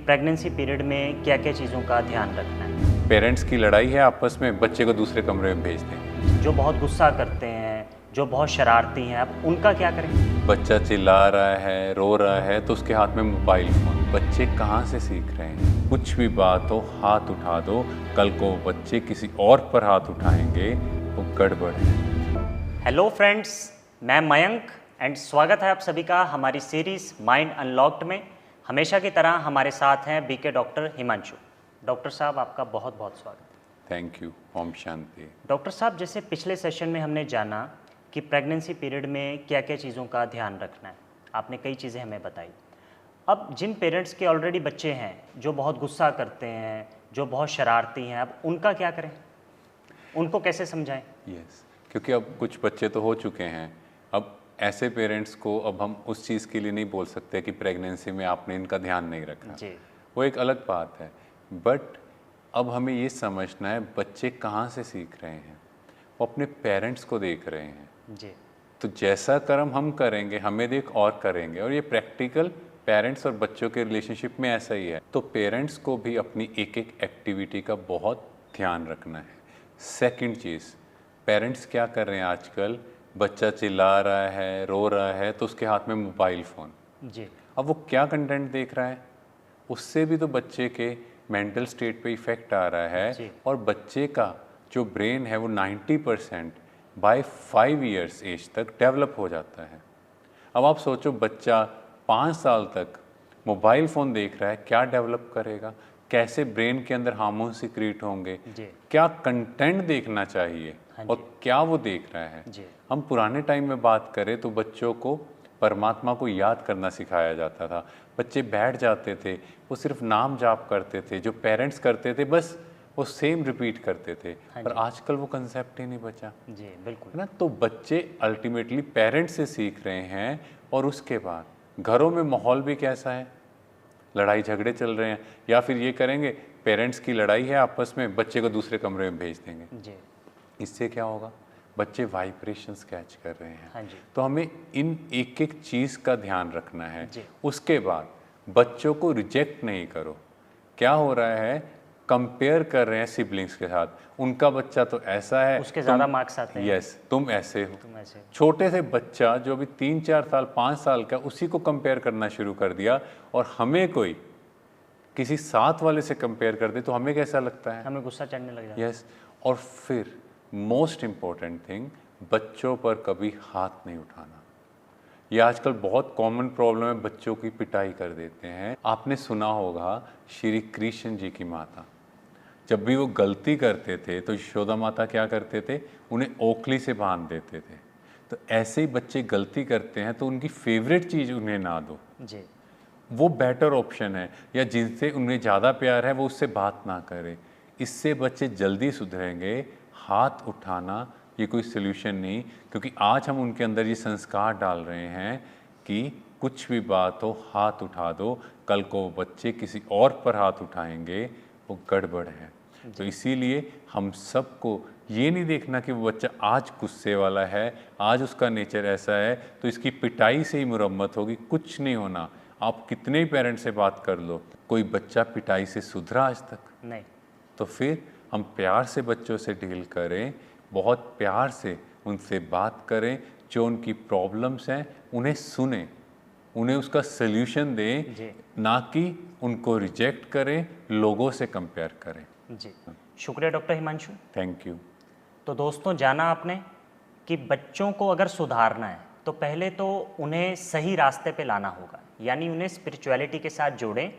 Pregnancy period में क्या क्या चीज़ों का ध्यान रखना है। पेरेंट्स की लड़ाई है आपस में, बच्चे को दूसरे कमरे में भेज दें। जो बहुत गुस्सा करते हैं, जो बहुत शरारती हैं, आप उनका क्या करें। बच्चा चिल्ला रहा है, रो रहा है तो उसके हाथ में मोबाइल फ़ोन। बच्चे कहाँ से सीख रहे हैं? कुछ भी बात हो हाथ उठा दो, कल को बच्चे किसी और पर हाथ उठाएंगे तो गड़बड़ है। हेलो फ्रेंड्स, मैं मयंक एंड स्वागत है आप सभी का हमारी सीरीज़ माइंड अनलॉक्ड में। हमेशा की तरह हमारे साथ हैं बीके डॉक्टर हिमांशु। डॉक्टर साहब, आपका बहुत बहुत स्वागत है। Thank you. ओम शांति। डॉक्टर साहब, जैसे पिछले सेशन में हमने जाना कि प्रेगनेंसी पीरियड में क्या क्या चीज़ों का ध्यान रखना है, आपने कई चीज़ें हमें बताई। अब जिन पेरेंट्स के ऑलरेडी बच्चे हैं जो बहुत गुस्सा करते हैं, जो बहुत शरारती हैं, अब उनका क्या करें, उनको कैसे समझाएं। यस, क्योंकि अब कुछ बच्चे तो हो चुके हैं। अब ऐसे पेरेंट्स को अब हम उस चीज़ के लिए नहीं बोल सकते कि प्रेगनेंसी में आपने इनका ध्यान नहीं रखा। जी। वो एक अलग बात है, बट अब हमें ये समझना है बच्चे कहाँ से सीख रहे हैं। वो अपने पेरेंट्स को देख रहे हैं। जी। तो जैसा कर्म हम करेंगे हमें देख और करेंगे, और ये प्रैक्टिकल पेरेंट्स और बच्चों के रिलेशनशिप में ऐसा ही है। तो पेरेंट्स को भी अपनी एक एक एक्टिविटी का बहुत ध्यान रखना है। सेकंड चीज़, पेरेंट्स क्या कर रहे हैं आजकल, बच्चा चिल्ला रहा है, रो रहा है तो उसके हाथ में मोबाइल फ़ोन। जी। अब वो क्या कंटेंट देख रहा है, उससे भी तो बच्चे के मेंटल स्टेट पे इफ़ेक्ट आ रहा है। जी। और बच्चे का जो ब्रेन है वो 90% बाय 5 इयर्स एज तक डेवलप हो जाता है। अब आप सोचो, बच्चा 5 साल तक मोबाइल फ़ोन देख रहा है, क्या डेवलप करेगा, कैसे ब्रेन के अंदर हार्मोन सिक्रीट होंगे, जी। क्या कंटेंट देखना चाहिए हाँ जी। और क्या वो देख रहा है। जी। हम पुराने टाइम में बात करें तो बच्चों को परमात्मा को याद करना सिखाया जाता था। बच्चे बैठ जाते थे, वो सिर्फ नाम जाप करते थे, जो पेरेंट्स करते थे बस वो सेम रिपीट करते थे। हाँ पर जी। आजकल वो कंसेप्ट ही नहीं बचा, जी बिल्कुल। है ना। तो बच्चे अल्टीमेटली पेरेंट्स से सीख रहे हैं। और उसके बाद घरों में माहौल भी कैसा है, लड़ाई झगड़े चल रहे हैं, या फिर ये करेंगे पेरेंट्स की लड़ाई है आपस में, बच्चे को दूसरे कमरे में भेज देंगे। जी। इससे क्या होगा, बच्चे वाइब्रेशंस कैच कर रहे हैं। हाँ जी। तो हमें इन एक एक चीज़ का ध्यान रखना है। जी। उसके बाद बच्चों को रिजेक्ट नहीं करो। क्या हो रहा है, कंपेयर कर रहे हैं सिबलिंग्स के साथ, उनका बच्चा तो ऐसा है, उसके ज़्यादा मार्क्स आते हैं। यस तुम ऐसे हो। तुम ऐसे। छोटे से बच्चा जो अभी 3-4 साल 5 साल का, उसी को कंपेयर करना शुरू कर दिया। और हमें कोई किसी साथ वाले से कंपेयर कर दे तो हमें कैसा लगता है, हमें गुस्सा चढ़ने लग जाता है। यस। और फिर मोस्ट इम्पॉर्टेंट थिंग, बच्चों पर कभी हाथ नहीं उठाना। ये आजकल बहुत कॉमन प्रॉब्लम है, बच्चों की पिटाई कर देते हैं। आपने सुना होगा श्री कृष्ण जी की माता, जब भी वो गलती करते थे तो यशोदा माता क्या करते थे, उन्हें ओखली से बांध देते थे। तो ऐसे ही बच्चे गलती करते हैं तो उनकी फेवरेट चीज़ उन्हें ना दो, जी। वो बेटर ऑप्शन है। या जिनसे उन्हें ज़्यादा प्यार है वो उससे बात ना करें। इससे बच्चे जल्दी सुधरेंगे। हाथ उठाना ये कोई सोल्यूशन नहीं, क्योंकि आज हम उनके अंदर ये संस्कार डाल रहे हैं कि कुछ भी बात हो हाथ उठा दो, कल को बच्चे किसी और पर हाथ उठाएंगे वो गड़बड़ है। तो इसीलिए हम सबको ये नहीं देखना कि वो बच्चा आज गुस्से वाला है, आज उसका नेचर ऐसा है तो इसकी पिटाई से ही मुरम्मत होगी, कुछ नहीं होना। आप कितने ही पेरेंट्स से बात कर लो, कोई बच्चा पिटाई से सुधरा आज तक नहीं। तो फिर हम प्यार से बच्चों से डील करें, बहुत प्यार से उनसे बात करें, जो उनकी प्रॉब्लम्स हैं उन्हें सुने, उन्हें उसका सल्यूशन दें, जी। ना कि उनको रिजेक्ट करें, लोगों से कंपेयर करें। जी, शुक्रिया डॉक्टर हिमांशु। Thank you. तो दोस्तों, जाना आपने कि बच्चों को अगर सुधारना है तो पहले तो उन्हें सही रास्ते पे लाना होगा, यानी उन्हें स्पिरिचुअलिटी के साथ जोड़ें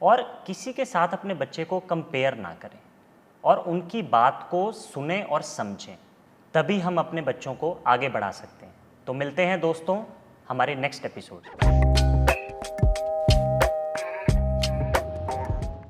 और किसी के साथ अपने बच्चे को कंपेयर ना करें और उनकी बात को सुने और समझें, तभी हम अपने बच्चों को आगे बढ़ा सकते हैं। तो मिलते हैं दोस्तों हमारे नेक्स्ट एपिसोड।